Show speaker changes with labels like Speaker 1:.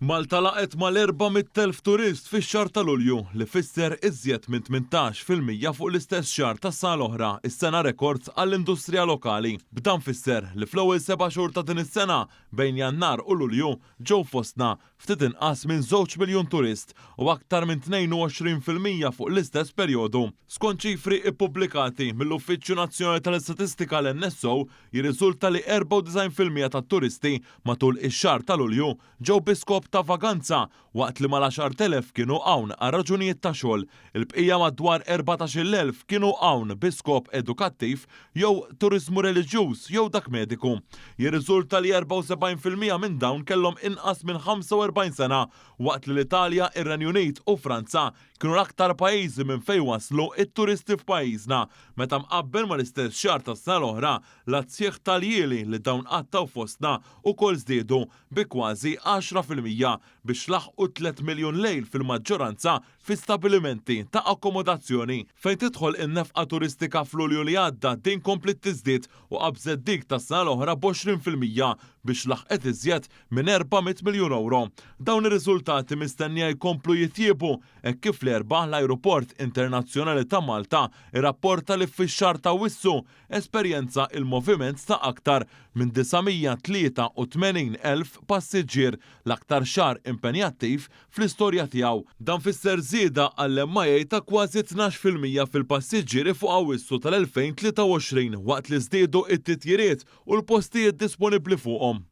Speaker 1: Malta laqet mal-400,000 turist fix-xahar ta' Lulju li fisser iżjed minn 18% fuq l-istess xahar tas-sena l-oħra, is-sena rekord għall-industrija lokali. B'dan fisser li fl-ewwel 7 xhur ta' din is-sena bejn Jannar u Lulju ġew fostna ftit inqas minn 2 miljun turist u aktar minn 22% fuq l-istess perjodu. Skont ċifri ippubblikati mill-Uffiċċju Nazzjonali tal-Istatistika l-NSO, jirriżulta li 94% tat-turisti matul ix-xahar ta' Lulju ġew biskop ta' vaganza waqt li mal-10,000 kienu hawn għal raġunijiet ta' xogħol. Il-bqija madwar 14,000 kienu hawn biskop edukattiv jew turiżmu reliġjuż jew dak mediku. Jirriżulta li 74% minn dawn kellhom inqas minn 45 sena waqt li l-Italja, ir-Renju Unit u Franza kienu l-aktar pajjiżi minn fejn waslu it-turisti f'pajjiżna. Meta mqabbel mal-istess xahar tas-sena l-oħra, l-azzjeħ tal-jieli li dawn qattaw fostna wkoll żdiedu bi kważi 10% biex laħqu 3 miljun lejl fil-maġġoranza fi stabilimenti ta' akkomodazzjoni. Fejn tidħol in-nefqa turistika f'Lulju li għadda din komplet tiżdied u qabżet dik tas-sena l-oħra b'20% biex laħqet iżjed minn 400 miljun euro. Dawn ir-riżultati mistennija jkomplu jitjiebu hekk kif l-erba' l-Ajruport Internazzjonali ta' Malta irrapporta li fix-xahar ta' Wissu esperjenza il-moviment ta' aktar minn 983,000 passiġġier, l-aktar xahar impenjattiv fl-istorja tiegħu. Dan fisser żieda għall-MIA ta' kważi 12% fil-passiġġieri fuq Awwissu tal-2023 waqt li żdiedu t-titjiriet u l-postijiet disponibbli fuqhom.